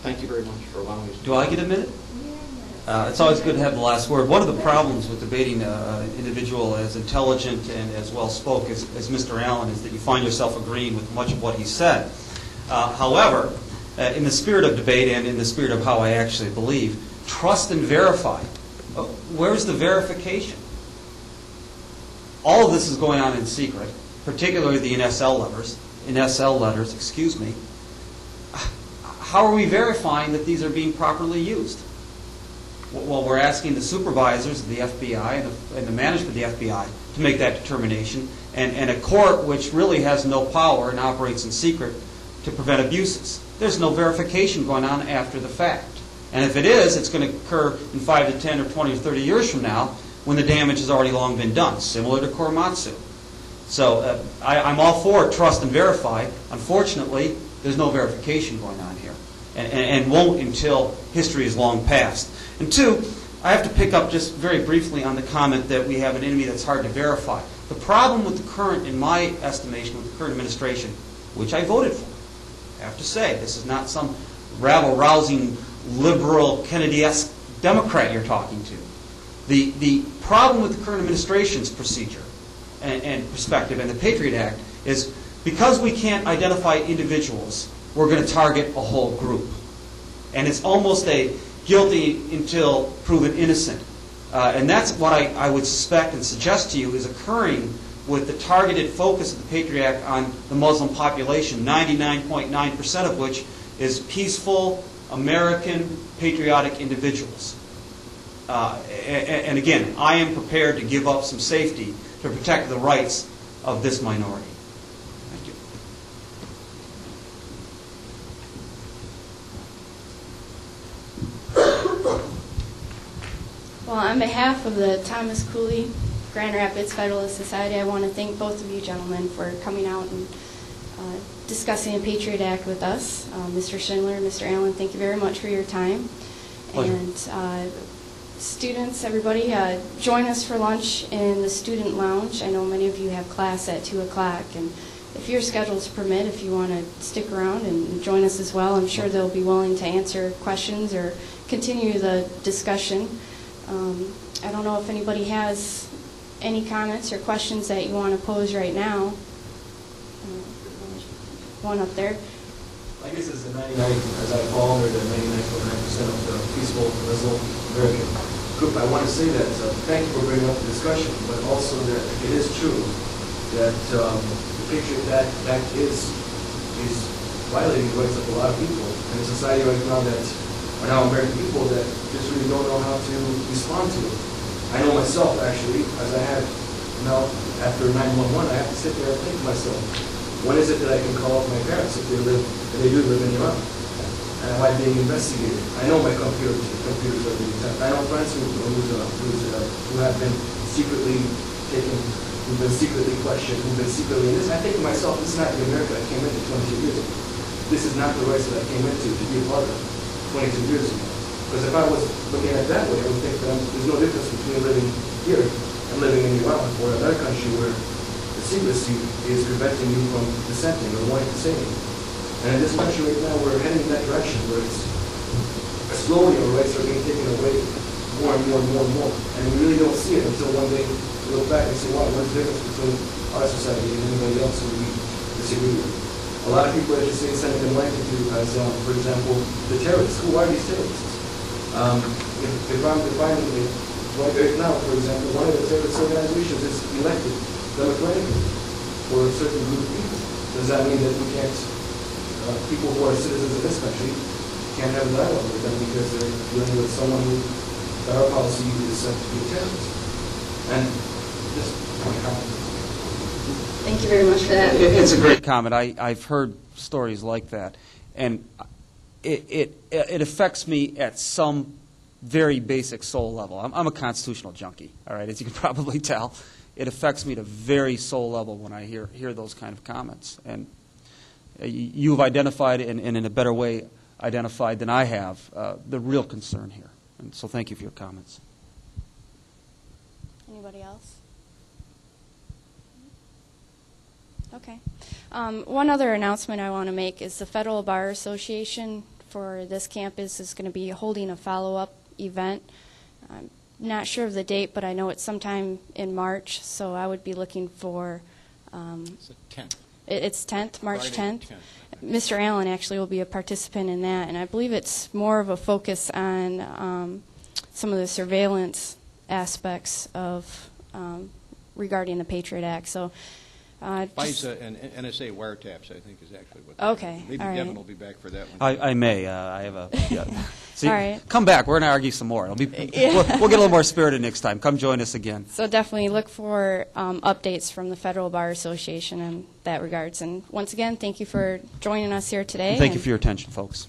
Thank you very much for allowing me to. Do I get a minute? It's always good to have the last word. One of the problems with debating an individual as intelligent and as well spoke as Mr. Allen is that you find yourself agreeing with much of what he said. However, in the spirit of debate and in the spirit of how I actually believe, trust and verify. Where's the verification? All of this is going on in secret, particularly the NSL letters, excuse me. How are we verifying that these are being properly used? Well, we're asking the supervisors of the FBI and the management of the FBI to make that determination, and a court which really has no power and operates in secret to prevent abuses. There's no verification going on after the fact. And if it is, it's going to occur in 5 to 10 or 20 or 30 years from now when the damage has already long been done, similar to Korematsu. So I'm all for trust and verify. Unfortunately, there's no verification going on here, and won't until history is long past. And two, I have to pick up just very briefly on the comment that we have an enemy that's hard to verify. The problem with the current, in my estimation, with the current administration, which I voted for, I have to say, this is not some rabble-rousing, liberal, Kennedy-esque Democrat you're talking to. The problem with the current administration's procedure and perspective and the Patriot Act is because we can't identify individuals, we're going to target a whole group. And it's almost a guilty until proven innocent. And that's what I would suspect and suggest to you is occurring with the targeted focus of the Patriot Act on the Muslim population, 99.9% of which is peaceful, American, patriotic individuals. And again, I am prepared to give up some safety to protect the rights of this minority. Thank you. Well, on behalf of the Thomas Cooley Grand Rapids Federalist Society, I want to thank both of you gentlemen for coming out and discussing the Patriot Act with us. Mr. Schindler, Mr. Allen, thank you very much for your time. Pleasure. And students, everybody, join us for lunch in the student lounge. I know many of you have class at 2 o'clock, and if your schedules permit, if you want to stick around and join us as well, I'm sure they'll be willing to answer questions or continue the discussion. I don't know if anybody has any comments or questions that you want to pose right now. One up there. I guess it's the 99, as I fall under the 99.9% of the peaceful Muslim American group. I want to say that thank you for bringing up the discussion, but also that it is true that the Patriot Act is violating the rights of a lot of people in a society right now that are now American people that just really don't know how to respond to it. I know myself, actually, as I have now, after 911, I have to sit there and think to myself, when is it that I can call up my parents if they do live in Iran? And am I being investigated? I know my computers are being tapped. I know friends who have been secretly taken, who've been secretly questioned, who've been secretly in this. I think to myself, this is not the America I came into 22 years ago. This is not the race that I came into to be a part of 22 years ago. Because if I was looking at it that way, I would think that there's no difference between living here and living in Iran or another country where the secrecy is preventing you from dissenting or wanting to say anything. And in this country right now, we're heading in that direction where it's slowly our rights are being taken away more and more and more and more. And we really don't see it until one day we look back and say, wow, what's the difference between our society and anybody else who we disagree with? A lot of people, as you say, send them blanket to as, for example, the terrorists. Who are these terrorists? If right now, for example, one of the terrorist organizations is elected democratically for a certain group of people. Does that mean that we can't, people who are citizens of this country can't have a dialogue with them because they're dealing with someone who, that our policy is said to be a terrorist? And just my comment. Thank you very much for that. It's a great comment. I've heard stories like that, and it affects me at some very basic soul level. I'm a constitutional junkie, all right, as you can probably tell. It affects me at a very soul level when I hear those kind of comments. And you've identified, and in a better way identified than I have, the real concern here. And so thank you for your comments. Anybody else? Okay. One other announcement I want to make is the Federal Bar Association for this campus is going to be holding a follow-up event. I'm not sure of the date, but I know it's sometime in March, so I would be looking for... It's the 10th. It's 10th, March Friday 10th. the 10th. Mr. Allen actually will be a participant in that, and I believe it's more of a focus on some of the surveillance aspects of regarding the Patriot Act. So, FISA and NSA wiretaps, I think, is actually what. Okay, Maybe all right. Devin will be back for that one. I may. I have a. Yeah. See, All right. Come back. We're going to argue some more. We'll get a little more spirited next time. Come join us again. So definitely look for updates from the Federal Bar Association in that regards. And once again, thank you for joining us here today. And thank you for your attention, folks.